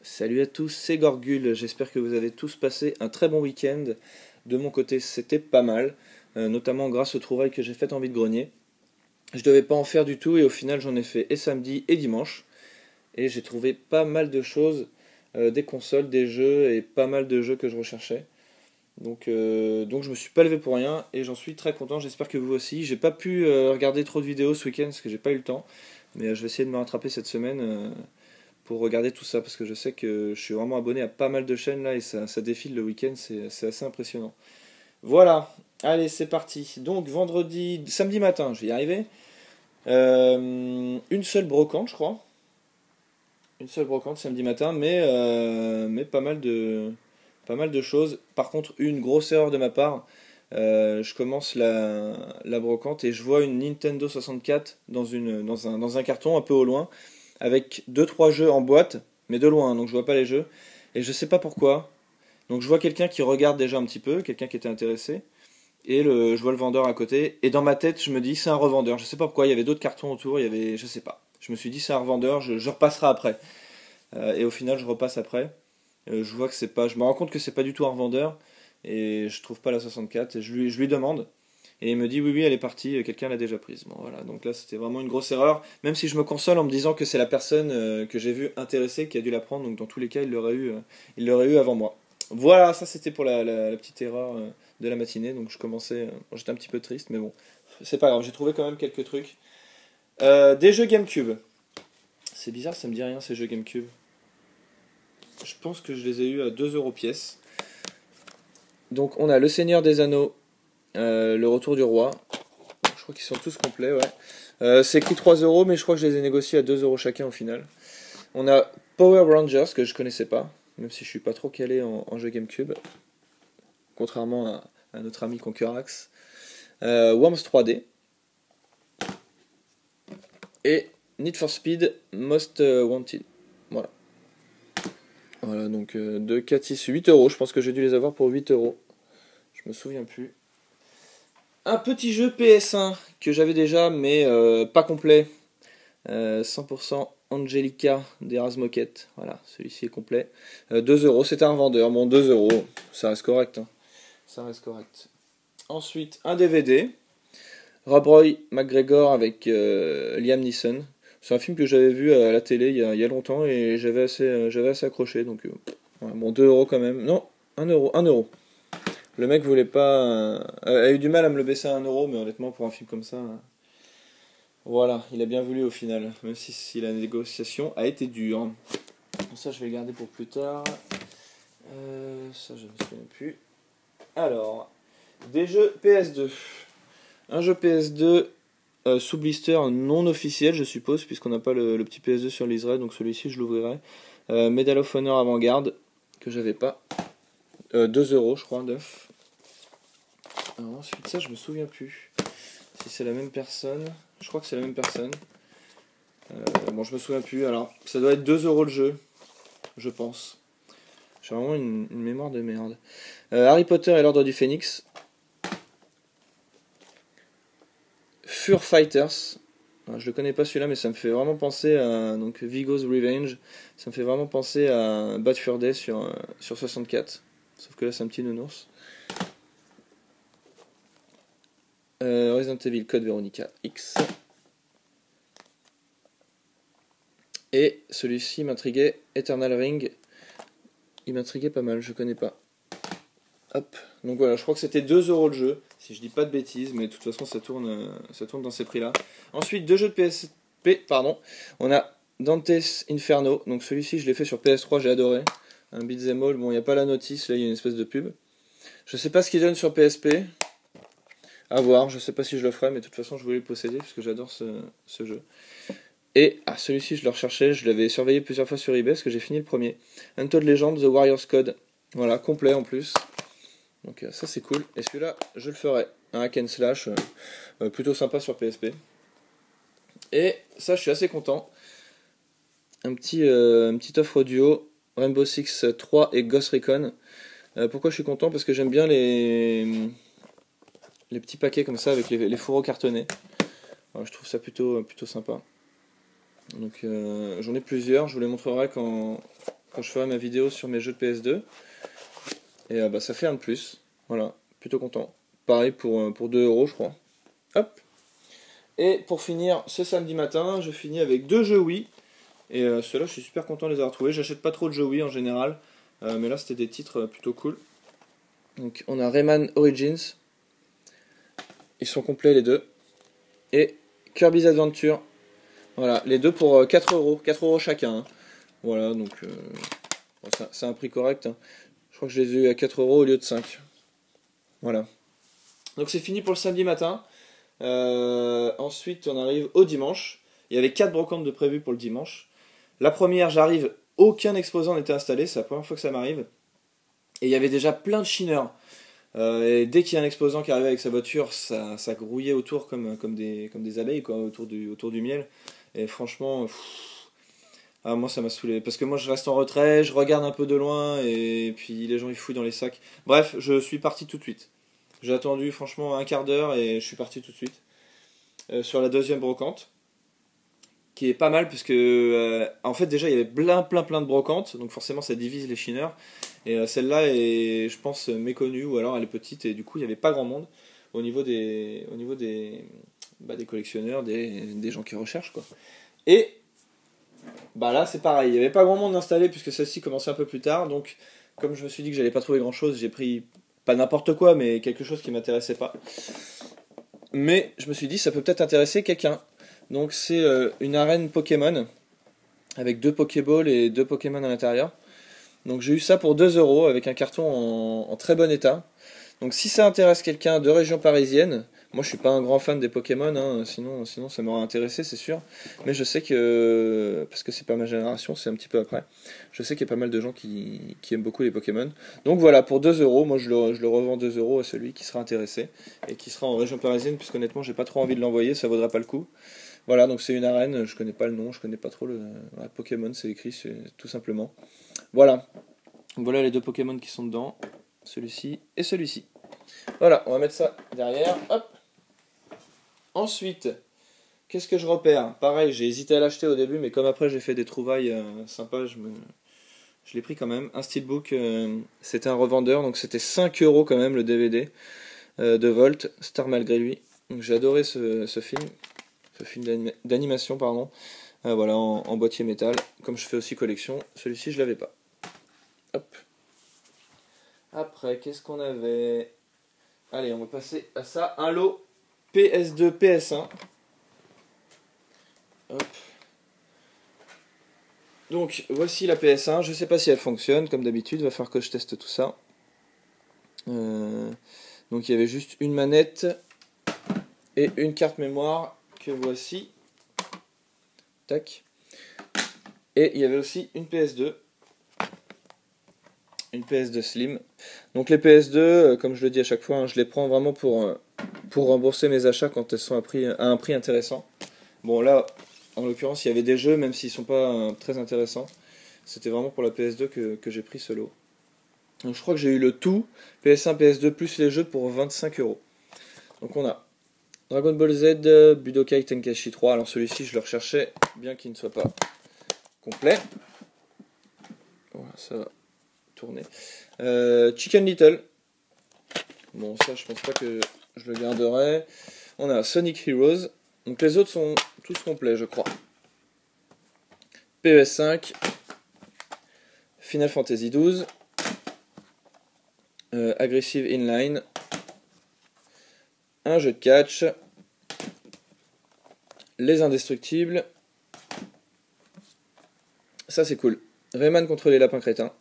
Salut à tous, c'est Gorgul, j'espère que vous avez tous passé un très bon week-end. De mon côté, c'était pas mal, notamment grâce aux trouvailles que j'ai faites en vide-grenier. Je devais pas en faire du tout et au final j'en ai fait et samedi et dimanche. Et j'ai trouvé pas mal de choses, des consoles, des jeux et pas mal de jeux que je recherchais. Donc je me suis pas levé pour rien et j'en suis très content, j'espère que vous aussi. J'ai pas pu regarder trop de vidéos ce week-end parce que j'ai pas eu le temps. Mais je vais essayer de me rattraper cette semaine pour regarder tout ça parce que je sais que je suis vraiment abonné à pas mal de chaînes là et ça défile le week-end, c'est assez impressionnant. Voilà, allez c'est parti. Donc samedi matin, je vais y arriver. Une seule brocante, je crois. Une seule brocante samedi matin, mais pas mal de choses. Par contre, une grosse erreur de ma part. Je commence la brocante et je vois une Nintendo 64 dans un carton un peu au loin, avec deux trois jeux en boîte, mais de loin, hein, donc je vois pas les jeux. Et je sais pas pourquoi. Donc je vois quelqu'un qui regarde déjà un petit peu, quelqu'un qui était intéressé, et je vois le vendeur à côté. Et dans ma tête, je me dis c'est un revendeur. Je sais pas pourquoi, il y avait d'autres cartons autour, il y avait, je sais pas. Je me suis dit c'est un revendeur, je repasserai après. Et au final, je repasse après. Je vois que c'est pas, je me rends compte que c'est pas du tout un revendeur et je trouve pas la 64 et je lui demande et il me dit oui oui elle est partie, quelqu'un l'a déjà prise. Bon voilà, donc là c'était vraiment une grosse erreur, même si je me console en me disant que c'est la personne que j'ai vu intéressée qui a dû la prendre, donc dans tous les cas il l'aurait eu avant moi. Voilà, ça c'était pour la petite erreur de la matinée, donc je commençais, bon, j'étais un petit peu triste mais bon, c'est pas grave, j'ai trouvé quand même quelques trucs. Des jeux GameCube. C'est bizarre, ça me dit rien ces jeux GameCube. Je pense que je les ai eus à 2 euros pièce. Donc on a Le Seigneur des Anneaux, Le Retour du Roi. Je crois qu'ils sont tous complets, ouais. C'est écrit 3 euros, mais je crois que je les ai négociés à 2 euros chacun au final. On a Power Rangers, que je connaissais pas, même si je suis pas trop calé en jeu GameCube, contrairement à notre ami Concurax. Worms 3D. Et Need for Speed Most Wanted. Voilà. Voilà, donc 2, 4, 6, 8 euros. Je pense que j'ai dû les avoir pour 8 euros. Je me souviens plus. Un petit jeu PS1 que j'avais déjà, mais pas complet. 100% Angelica d'Erasmoquette. Voilà, celui-ci est complet. 2 euros, c'est un revendeur. Bon, 2 euros, ça reste correct. Hein. Ça reste correct. Ensuite, un DVD. Rob Roy McGregor avec Liam Neeson. C'est un film que j'avais vu à la télé il y a longtemps et j'avais assez accroché. Donc, voilà, bon, 2 euros quand même. Non, 1 euro. 1 euro. Le mec voulait pas. A eu du mal à me le baisser à 1 euro, mais honnêtement, pour un film comme ça. Voilà, il a bien voulu au final, même si la négociation a été dure. Ça, je vais le garder pour plus tard. Ça, je ne me souviens plus. Alors, des jeux PS2. Un jeu PS2 sous blister non officiel, je suppose, puisqu'on n'a pas le petit PS2 sur l'Israël, donc celui-ci, je l'ouvrirai. Medal of Honor Avant-Garde, que j'avais pas. 2 euros, je crois, 9. Alors, ensuite, ça, je me souviens plus. Si c'est la même personne. Je crois que c'est la même personne. Bon, je me souviens plus. Alors, ça doit être 2 euros le jeu, je pense. J'ai vraiment une mémoire de merde. Harry Potter et l'Ordre du Phénix. Fur Fighters. Alors, je le connais pas celui-là, mais ça me fait vraiment penser à donc, Viggo's Revenge. Ça me fait vraiment penser à Bad Fur Day sur 64. Sauf que là, c'est un petit nounours. Resident Evil Code Veronica X. Et celui-ci m'intriguait, Eternal Ring. Il m'intriguait pas mal, je connais pas. Hop, donc voilà, je crois que c'était 2 euros le jeu, si je dis pas de bêtises, mais de toute façon ça tourne dans ces prix-là. Ensuite, deux jeux de PSP, pardon. On a Dante's Inferno, donc celui-ci je l'ai fait sur PS3, j'ai adoré. Un beat'em all, bon il n'y a pas la notice, là il y a une espèce de pub. Je sais pas ce qu'il donne sur PSP. À voir, je sais pas si je le ferai, mais de toute façon je voulais le posséder parce que j'adore ce jeu. Et celui-ci je le recherchais, je l'avais surveillé plusieurs fois sur eBay parce que j'ai fini le premier. Untold Legend, The Warrior's Code. Voilà, complet en plus. Donc ça c'est cool. Et celui-là, je le ferai. Un hack and slash, plutôt sympa sur PSP. Et ça, je suis assez content. Un petit offre audio, Rainbow Six 3 et Ghost Recon. Pourquoi je suis content? Parce que j'aime bien les petits paquets comme ça avec les fourreaux cartonnés. Alors, je trouve ça plutôt sympa. Donc j'en ai plusieurs, je vous les montrerai quand je ferai ma vidéo sur mes jeux de PS2. Et bah, ça fait un de plus. Voilà, plutôt content. Pareil pour 2 euros, je crois. Hop. Et pour finir, ce samedi matin, je finis avec 2 jeux Wii. Et ceux-là, je suis super content de les avoir trouvés. J'achète pas trop de jeux Wii en général. Mais là, c'était des titres plutôt cool. Donc, on a Rayman Origins. Ils sont complets les deux. Et Kirby's Adventure. Voilà, les deux pour 4 euros. 4 euros chacun. Hein. Voilà, donc bon, c'est un prix correct. Hein. Je crois que je les ai eu à 4 euros au lieu de 5. Voilà. Donc c'est fini pour le samedi matin. Ensuite, on arrive au dimanche. Il y avait 4 brocantes de prévues pour le dimanche. La première, j'arrive, aucun exposant n'était installé. C'est la première fois que ça m'arrive. Et il y avait déjà plein de chineurs. Et dès qu'il y a un exposant qui arrivait avec sa voiture, ça grouillait autour comme des abeilles, quoi, autour du miel. Et franchement, moi ça m'a saoulé. Parce que moi je reste en retrait, je regarde un peu de loin, et puis les gens ils fouillent dans les sacs. Bref, je suis parti tout de suite. J'ai attendu franchement un quart d'heure et je suis parti tout de suite. Sur la deuxième brocante, qui est pas mal, puisque en fait déjà il y avait plein de brocantes, donc forcément ça divise les chineurs. Et celle-là est, je pense, méconnue, ou alors elle est petite, et du coup il n'y avait pas grand monde au niveau des collectionneurs, des gens qui recherchent, quoi. Et bah là c'est pareil, il n'y avait pas grand monde installé puisque celle-ci commençait un peu plus tard, donc comme je me suis dit que j'allais pas trouver grand-chose, j'ai pris pas n'importe quoi, mais quelque chose qui m'intéressait pas. Mais je me suis dit ça peut peut-être intéresser quelqu'un. Donc c'est une arène Pokémon avec 2 Pokéballs et 2 Pokémon à l'intérieur. Donc j'ai eu ça pour 2 euros avec un carton en très bon état. Donc si ça intéresse quelqu'un de région parisienne, moi je suis pas un grand fan des Pokémon, hein, sinon ça m'aurait intéressé c'est sûr. Mais je sais que, parce que c'est pas ma génération, c'est un petit peu après, je sais qu'il y a pas mal de gens qui aiment beaucoup les Pokémon. Donc voilà, pour 2 euros, moi je le revends 2 euros à celui qui sera intéressé et qui sera en région parisienne, puisqu'honnêtement j'ai pas trop envie de l'envoyer, ça vaudra pas le coup. Voilà, donc c'est une arène, je connais pas le nom, je connais pas trop voilà, Pokémon, c'est écrit tout simplement. Voilà. Voilà les 2 Pokémon qui sont dedans, celui-ci et celui-ci. Voilà, on va mettre ça derrière. Hop. Ensuite, qu'est-ce que je repère? Pareil, j'ai hésité à l'acheter au début, mais comme après j'ai fait des trouvailles sympas, je l'ai pris quand même. Un Steelbook, c'était un revendeur, donc c'était 5 euros quand même le DVD de Volt, Star malgré lui. Donc j'ai adoré ce film d'animation, pardon. Voilà, en boîtier métal. Comme je fais aussi collection, celui-ci je l'avais pas. Hop. Après, qu'est-ce qu'on avait? Allez, on va passer à ça. Un lot PS2, PS1. Hop. Donc, voici la PS1. Je sais pas si elle fonctionne, comme d'habitude. Va falloir que je teste tout ça. Donc, il y avait juste une manette et une carte mémoire que voici. Tac. Et il y avait aussi une PS2. Une PS2 Slim. Donc les PS2, comme je le dis à chaque fois, hein, je les prends vraiment pour rembourser mes achats quand elles sont à un prix intéressant. Bon là, en l'occurrence, il y avait des jeux, même s'ils ne sont pas très intéressants. C'était vraiment pour la PS2 que j'ai pris ce lot. Donc je crois que j'ai eu le tout, PS1, PS2 plus les jeux pour 25 euros. Donc on a Dragon Ball Z, Budokai Tenkaichi 3. Alors celui-ci, je le recherchais, bien qu'il ne soit pas complet. Voilà, ça va tourner. Chicken Little. Bon, ça, je pense pas que je le garderai. On a Sonic Heroes. Donc les autres sont tous complets, je crois. PES5. Final Fantasy XII. Aggressive Inline. Un jeu de catch. Les Indestructibles. Ça, c'est cool. Rayman contre les lapins crétins.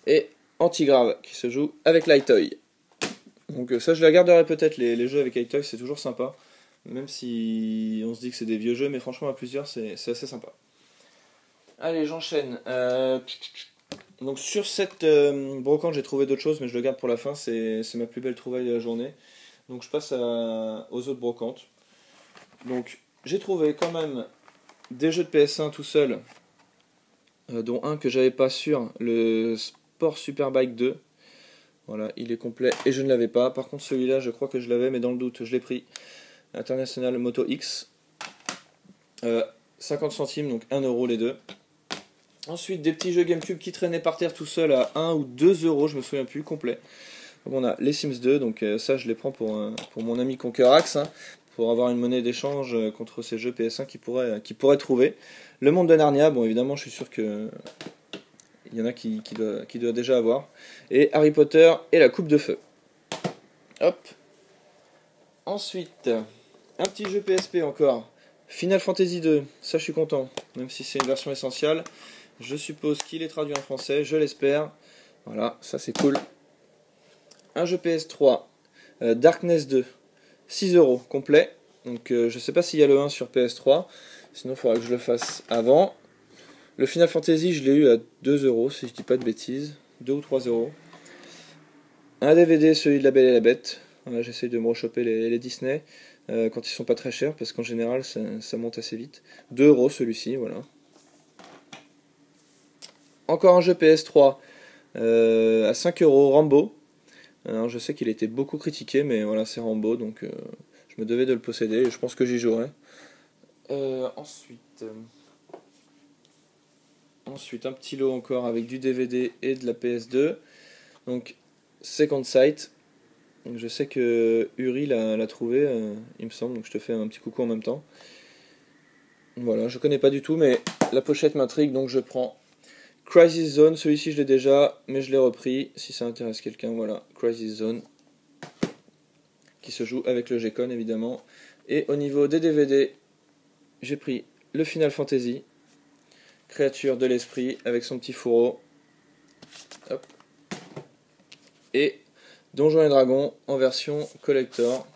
Et Antigrave qui se joue avec Lightoy. Donc ça je la garderai peut-être, les jeux avec Lightoy c'est toujours sympa. Même si on se dit que c'est des vieux jeux, mais franchement à plusieurs c'est assez sympa. Allez, j'enchaîne. Donc sur cette brocante j'ai trouvé d'autres choses, mais je le garde pour la fin, c'est ma plus belle trouvaille de la journée. Donc je passe aux autres brocantes. Donc j'ai trouvé quand même des jeux de PS1 tout seul, dont un que j'avais pas sur, le Sport Superbike 2. Voilà, il est complet et je ne l'avais pas. Par contre celui-là je crois que je l'avais, mais dans le doute je l'ai pris. International Moto X. 50 centimes, donc 1 euro les deux. Ensuite, des petits jeux GameCube qui traînaient par terre tout seul à 1 ou 2 euros, je me souviens plus, complet. Donc on a les Sims 2, donc ça je les prends pour mon ami Conquerax, hein, pour avoir une monnaie d'échange contre ces jeux PS1 qui pourrait trouver. Le monde de Narnia, bon évidemment je suis sûr que il y en a qui doit déjà avoir. Et Harry Potter et la Coupe de Feu. Hop. Ensuite, un petit jeu PSP encore. Final Fantasy 2, ça je suis content, même si c'est une version essentielle. Je suppose qu'il est traduit en français, je l'espère. Voilà, ça c'est cool. Un jeu PS3, Darkness 2, 6 euros complet. Donc je sais pas s'il y a le 1 sur PS3, sinon il faudra que je le fasse avant. Le Final Fantasy, je l'ai eu à 2 euros, si je dis pas de bêtises. 2 ou 3 euros. Un DVD, celui de La Belle et la Bête. Voilà, j'essaye de me rechoper les Disney quand ils sont pas très chers, parce qu'en général ça monte assez vite. 2 euros celui-ci, voilà. Encore un jeu PS3 à 5 euros, Rambo. Alors, je sais qu'il a été beaucoup critiqué, mais voilà, c'est Rambo, donc je me devais de le posséder et je pense que j'y jouerai. Ensuite, un petit lot encore avec du DVD et de la PS2. Donc, Second Sight. Donc, je sais que Uri l'a trouvé, il me semble, donc je te fais un petit coucou en même temps. Voilà, je connais pas du tout, mais la pochette m'intrigue, donc je prends Crisis Zone. Celui-ci, je l'ai déjà, mais je l'ai repris. Si ça intéresse quelqu'un, voilà, Crisis Zone. Qui se joue avec le G-Con, évidemment. Et au niveau des DVD, j'ai pris le Final Fantasy. Créature de l'esprit avec son petit fourreau. Hop. Et Donjons et Dragons en version collector.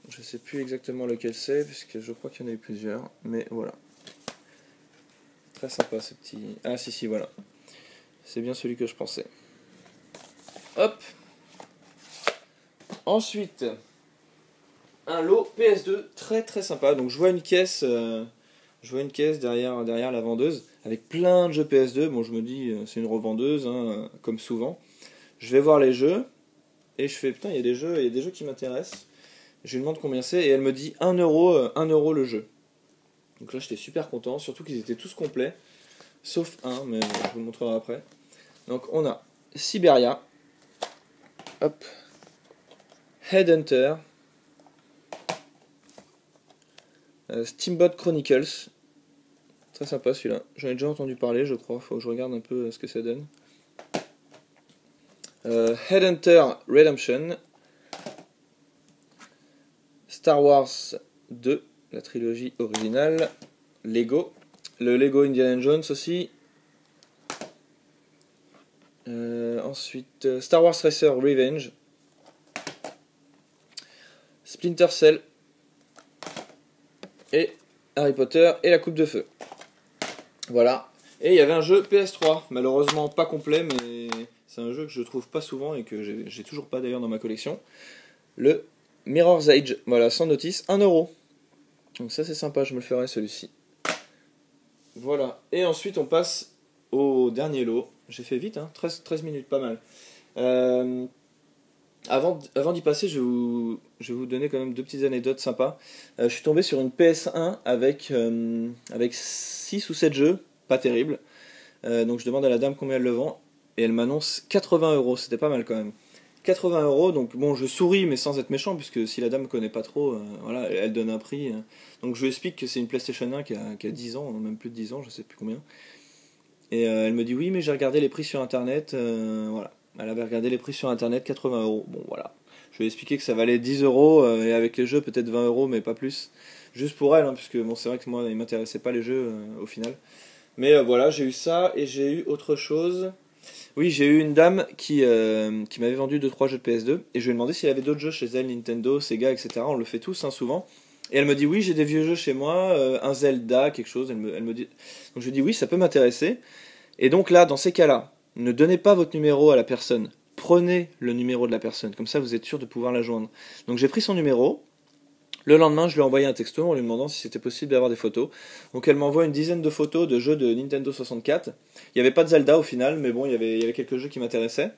Je sais plus exactement lequel c'est, puisque je crois qu'il y en a eu plusieurs. Mais voilà. Très sympa ce petit... Ah si, voilà. C'est bien celui que je pensais. Hop. Ensuite, un lot PS2 très très sympa. Donc je vois une caisse... derrière la vendeuse avec plein de jeux PS2. Bon, je me dis, c'est une revendeuse, hein, comme souvent. Je vais voir les jeux et je fais, putain, il y a des jeux qui m'intéressent. Je lui demande combien c'est et elle me dit 1 euro, 1 euro le jeu. Donc là, j'étais super content, surtout qu'ils étaient tous complets, sauf un, mais je vous le montrerai après. Donc on a Siberia, hop, Headhunter, Steamboat Chronicles. Très sympa celui-là. J'en ai déjà entendu parler, je crois. Faut que je regarde un peu ce que ça donne. Headhunter Redemption. Star Wars 2, la trilogie originale. Lego. Le Lego Indiana Jones aussi. Ensuite, Star Wars Racer Revenge. Splinter Cell. Et Harry Potter et la Coupe de Feu. Voilà. Et il y avait un jeu PS3, malheureusement pas complet, mais c'est un jeu que je trouve pas souvent et que j'ai toujours pas d'ailleurs dans ma collection. Le Mirror's Edge, voilà, sans notice, 1 euro. Donc ça c'est sympa, je me le ferai celui-ci. Voilà. Et ensuite on passe au dernier lot. J'ai fait vite, hein, 13 minutes, pas mal. Avant d'y passer, je vais vous donner quand même deux petites anecdotes sympas. Je suis tombé sur une PS1 avec 6 ou 7 jeux, pas terrible. Donc je demande à la dame combien elle le vend, et elle m'annonce 80 euros, c'était pas mal quand même. 80 euros, donc bon, je souris, mais sans être méchant, puisque si la dame ne connaît pas trop, voilà, elle donne un prix. Donc je lui explique que c'est une PlayStation 1 qui a 10 ans, même plus de 10 ans, je sais plus combien. Et elle me dit oui, mais j'ai regardé les prix sur internet, voilà. Elle avait regardé les prix sur internet, 80 euros. Bon, voilà. Je lui ai expliqué que ça valait 10 euros, et avec les jeux, peut-être 20 euros, mais pas plus. Juste pour elle, hein, puisque bon, c'est vrai que moi, il m'intéressait pas les jeux au final. Mais voilà, j'ai eu ça, et j'ai eu autre chose. Oui, j'ai eu une dame qui m'avait vendu 2-3 jeux de PS2, et je lui ai demandé s'il y avait d'autres jeux chez elle, Nintendo, Sega, etc. On le fait tous, hein, souvent. Et elle me dit oui, j'ai des vieux jeux chez moi, un Zelda, quelque chose. Elle me dit... Donc je lui dis oui, ça peut m'intéresser. Et donc là, dans ces cas-là, ne donnez pas votre numéro à la personne. Prenez le numéro de la personne. Comme ça, vous êtes sûr de pouvoir la joindre. Donc j'ai pris son numéro. Le lendemain, je lui ai envoyé un texto en lui demandant si c'était possible d'avoir des photos. Donc elle m'envoie une dizaine de photos de jeux de Nintendo 64. Il n'y avait pas de Zelda au final, mais bon, il y avait quelques jeux qui m'intéressaient.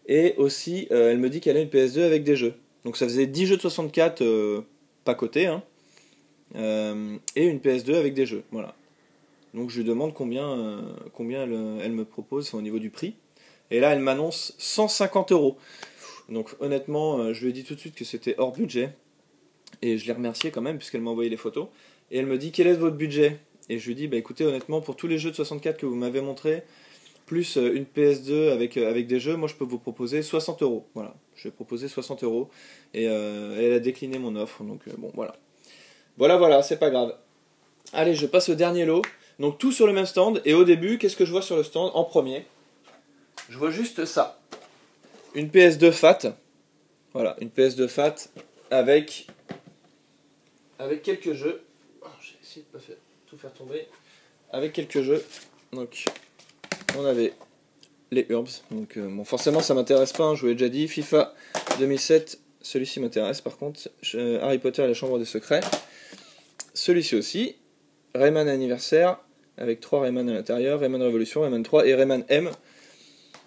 Et aussi, elle me dit qu'elle a une PS2 avec des jeux. Donc ça faisait 10 jeux de 64 pas cotés, hein, et une PS2 avec des jeux. Voilà. Donc je lui demande combien elle me propose au niveau du prix. Et là, elle m'annonce 150 euros. Donc honnêtement, je lui ai dit tout de suite que c'était hors budget. Et je l'ai remercié quand même, puisqu'elle m'a envoyé les photos. Et elle me dit, quel est votre budget? Et je lui dis, bah écoutez, honnêtement, pour tous les jeux de 64 que vous m'avez montré, plus une PS2 avec des jeux, moi je peux vous proposer 60 euros. Voilà, je vais proposer 60 euros. Et elle a décliné mon offre. Donc bon, voilà. Voilà, c'est pas grave. Allez, je passe au dernier lot. Donc tout sur le même stand. Et au début, qu'est-ce que je vois sur le stand en premier? Je vois juste ça. Une PS2 FAT. Voilà, une PS2 FAT avec quelques jeux. Oh, j'ai essayé de pas tout faire tomber. Avec quelques jeux. Donc, on avait les Urbs. Donc, bon, forcément, ça m'intéresse pas. Hein, je vous l'ai déjà dit. FIFA 2007. Celui-ci m'intéresse. Par contre, Harry Potter et la Chambre des Secrets. Celui-ci aussi. Rayman Anniversaire. Avec 3 Rayman à l'intérieur. Rayman Révolution, Rayman 3 et Rayman M.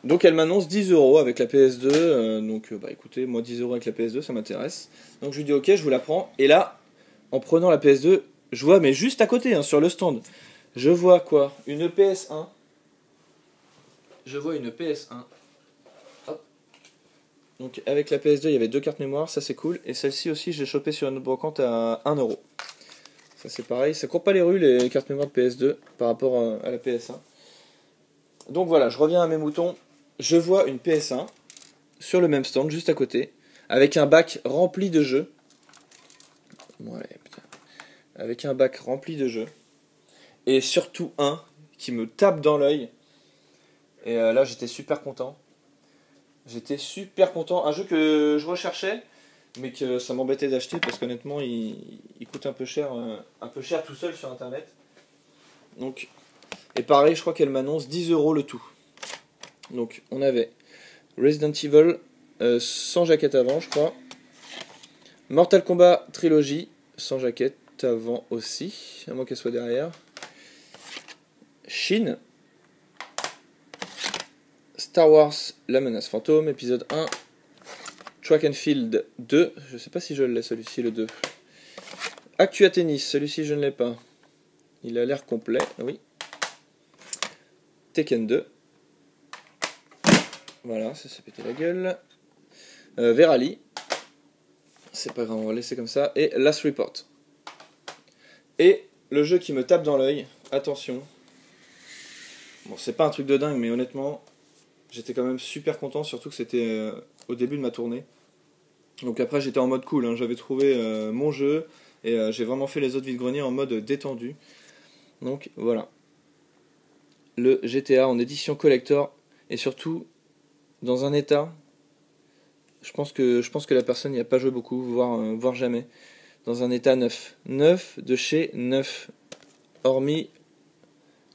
Donc elle m'annonce 10 euros avec la PS2, donc bah écoutez, moi 10 euros avec la PS2 ça m'intéresse. Donc je lui dis ok, je vous la prends, et là, en prenant la PS2, je vois, mais juste à côté, hein, sur le stand, je vois quoi? Une PS1. Je vois une PS1. Hop. Donc avec la PS2 il y avait 2 cartes mémoire, ça c'est cool, et celle-ci aussi je l'ai chopée sur une autre brocante à 1 euro. Ça c'est pareil, ça court pas les rues les cartes mémoire de PS2 par rapport à la PS1. Donc voilà, je reviens à mes moutons. Je vois une PS1 sur le même stand, juste à côté, avec un bac rempli de jeux. Ouais, putain. Avec un bac rempli de jeux. Et surtout un qui me tape dans l'œil. Et là, j'étais super content. J'étais super content. Un jeu que je recherchais, mais que ça m'embêtait d'acheter parce qu'honnêtement, il coûte un peu cher tout seul sur internet. Donc, et pareil, je crois qu'elle m'annonce 10 euros le tout. Donc, on avait Resident Evil sans jaquette avant, je crois. Mortal Kombat Trilogy sans jaquette avant aussi, à moins qu'elle soit derrière. Shin. Star Wars La Menace Fantôme, épisode 1. Track and Field 2. Je sais pas si je l'ai celui-ci, le 2. Actua Tennis, celui-ci je ne l'ai pas. Il a l'air complet, oui. Tekken 2. Voilà, ça s'est pété la gueule. Verali. C'est pas grave, on va laisser comme ça. Et Last Report. Et le jeu qui me tape dans l'œil, attention. Bon, c'est pas un truc de dingue, mais honnêtement, j'étais quand même super content, surtout que c'était au début de ma tournée. Donc après, j'étais en mode cool, hein. J'avais trouvé mon jeu, et j'ai vraiment fait les autres vide-greniers en mode détendu. Donc voilà. Le GTA en édition collector, et surtout dans un état, je pense que la personne n'y a pas joué beaucoup, voire jamais. Dans un état neuf. Neuf de chez neuf. Hormis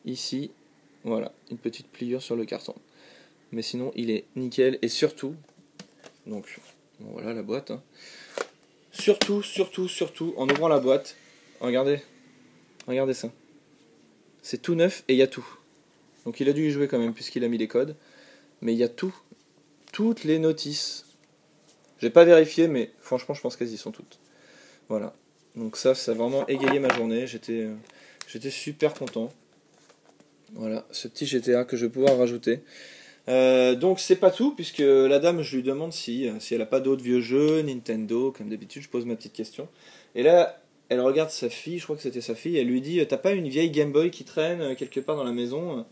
ici, voilà, une petite pliure sur le carton. Mais sinon, il est nickel. Et surtout, donc, bon, voilà la boîte. Hein. Surtout, en ouvrant la boîte, regardez ça. C'est tout neuf et il y a tout. Donc il a dû y jouer quand même puisqu'il a mis les codes. Mais il y a tout. Toutes les notices. J'ai pas vérifié, mais franchement, je pense qu'elles y sont toutes. Voilà. Donc ça a vraiment égayé ma journée. J'étais super content. Voilà, ce petit GTA que je vais pouvoir rajouter. Donc c'est pas tout, puisque la dame, je lui demande si elle a pas d'autres vieux jeux, Nintendo, comme d'habitude, je pose ma petite question. Et là, elle regarde sa fille, je crois que c'était sa fille, elle lui dit, t'as pas une vieille Game Boy qui traîne quelque part dans la maison?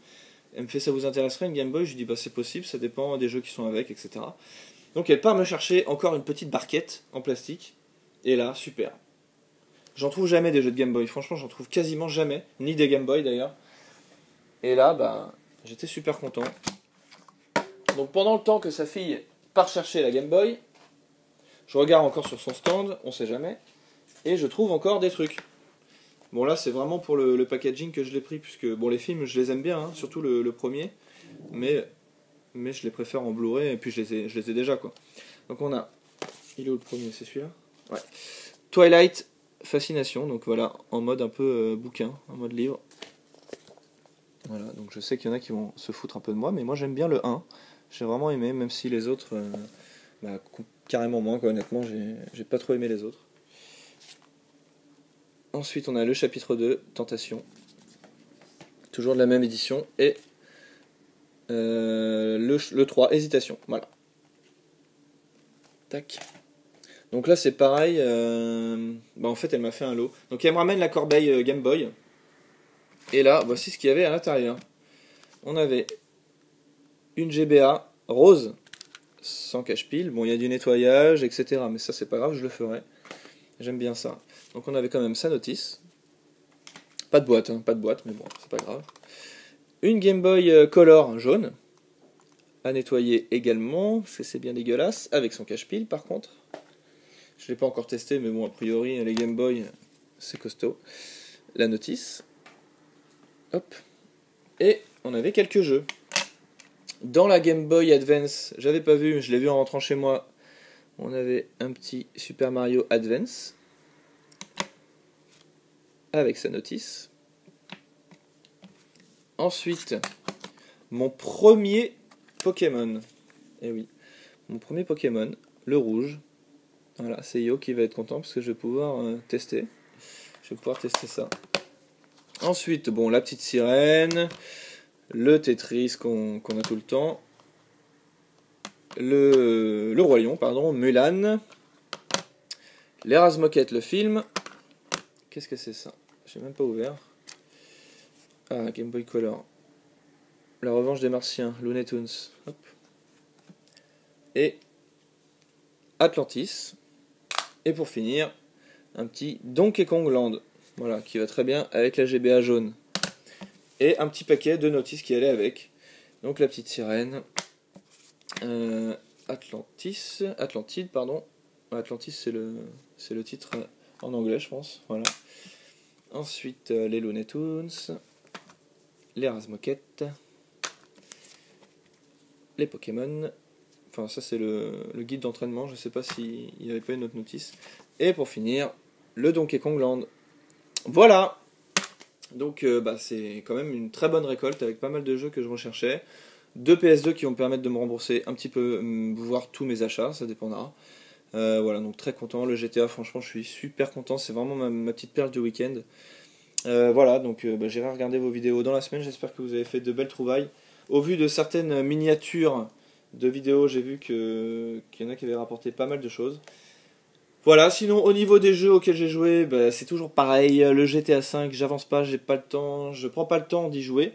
Elle me fait, ça vous intéresserait une Game Boy? Je lui dis, bah c'est possible, ça dépend des jeux qui sont avec, etc. Donc elle part me chercher encore une petite barquette en plastique, et là, super. J'en trouve jamais des jeux de Game Boy, franchement j'en trouve quasiment jamais, ni des Game Boy d'ailleurs. Et là, bah, j'étais super content. Donc pendant le temps que sa fille part chercher la Game Boy, je regarde encore sur son stand, on sait jamais, et je trouve encore des trucs. Bon là c'est vraiment pour le packaging que je l'ai pris, puisque bon les films je les aime bien, hein, surtout le premier, mais je les préfère en Blu-ray, et puis je les ai déjà quoi. Donc on a, il est où le premier? C'est celui-là? Ouais. Twilight Fascination, donc voilà, en mode un peu bouquin, en mode livre. Voilà, donc je sais qu'il y en a qui vont se foutre un peu de moi, mais moi j'aime bien le 1. J'ai vraiment aimé, même si les autres, carrément moins, quoi, honnêtement, j'ai pas trop aimé les autres. Ensuite, on a le chapitre 2, Tentation. toujours de la même édition, et le 3, hésitation, voilà. Tac. Donc là c'est pareil, en fait elle m'a fait un lot. Donc elle me ramène la corbeille Game Boy, et là voici ce qu'il y avait à l'intérieur. On avait une GBA rose, sans cache-pile, bon il y a du nettoyage, etc. Mais ça c'est pas grave, je le ferai. J'aime bien ça. Donc on avait quand même sa notice. Pas de boîte, mais bon, c'est pas grave. Une Game Boy Color jaune, à nettoyer également, parce que c'est bien dégueulasse, avec son cache-pile par contre. Je l'ai pas encore testé, mais bon, a priori, les Game Boy, c'est costaud. La notice. Hop. Et on avait quelques jeux. Dans la Game Boy Advance, j'avais pas vu, je l'ai vu en rentrant chez moi. On avait un petit Super Mario Advance. Avec sa notice. Ensuite, mon premier Pokémon. Eh oui, mon premier Pokémon, le rouge. Voilà, c'est Yo qui va être content parce que je vais pouvoir tester. Je vais pouvoir tester ça. Ensuite, bon, la petite sirène, le Tetris qu'on a tout le temps, le Roi Lion, pardon, Mulan, les Razmoket, le film. Qu'est-ce que c'est ça? J'ai même pas ouvert. Ah, Game Boy Color. La revanche des Martiens, Looney Tunes. Hop. Et Atlantis. Et pour finir, un petit Donkey Kong Land. Voilà, qui va très bien avec la GBA jaune. Et un petit paquet de notices qui allait avec. Donc la petite sirène. Atlantide, pardon. Atlantis, c'est le titre en anglais, je pense. Voilà. Ensuite, les Looney Tunes. Les Razmoket. Les Pokémon. Enfin, ça c'est le guide d'entraînement. Je sais pas s'il n'y avait pas une autre notice. Et pour finir, le Donkey Kong Land. Voilà. Donc c'est quand même une très bonne récolte avec pas mal de jeux que je recherchais. 2 PS2 qui vont me permettre de me rembourser un petit peu, voire tous mes achats, ça dépendra. Voilà, donc très content. Le GTA, franchement, je suis super content. C'est vraiment ma petite perle du week-end. Voilà, donc j'irai regarder vos vidéos dans la semaine. J'espère que vous avez fait de belles trouvailles. Au vu de certaines miniatures de vidéos, j'ai vu qu'il y en a qui avaient rapporté pas mal de choses. Voilà, sinon au niveau des jeux auxquels j'ai joué, c'est toujours pareil. Le GTA V, j'avance pas, j'ai pas le temps, je prends pas le temps d'y jouer.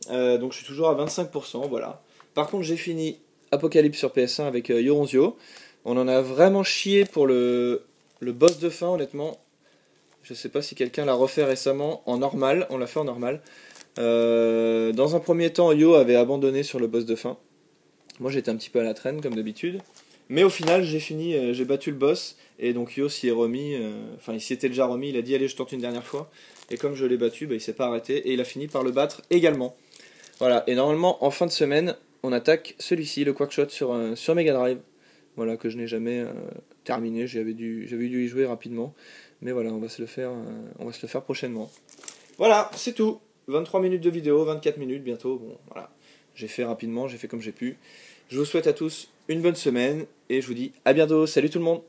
Donc je suis toujours à 25%, voilà. Par contre, j'ai fini Apocalypse sur PS1 avec Yoronzio. On en a vraiment chié pour le boss de fin, honnêtement. Je sais pas si quelqu'un l'a refait récemment en normal, on l'a fait en normal. Dans un premier temps, Yo avait abandonné sur le boss de fin. Moi j'étais un petit peu à la traîne comme d'habitude. Mais au final j'ai fini, j'ai battu le boss. Et donc Yo s'y est remis, il s'y était déjà remis, il a dit allez je tente une dernière fois. Et comme je l'ai battu, il s'est pas arrêté. Et il a fini par le battre également. Voilà, et normalement en fin de semaine, on attaque celui-ci, le Quackshot sur Mega Drive. Voilà, que je n'ai jamais terminé, j'avais dû y jouer rapidement. Mais voilà, on va se le faire prochainement. Voilà, c'est tout. 23 minutes de vidéo, 24 minutes bientôt. Bon, voilà. J'ai fait rapidement, j'ai fait comme j'ai pu. Je vous souhaite à tous une bonne semaine et je vous dis à bientôt. Salut tout le monde!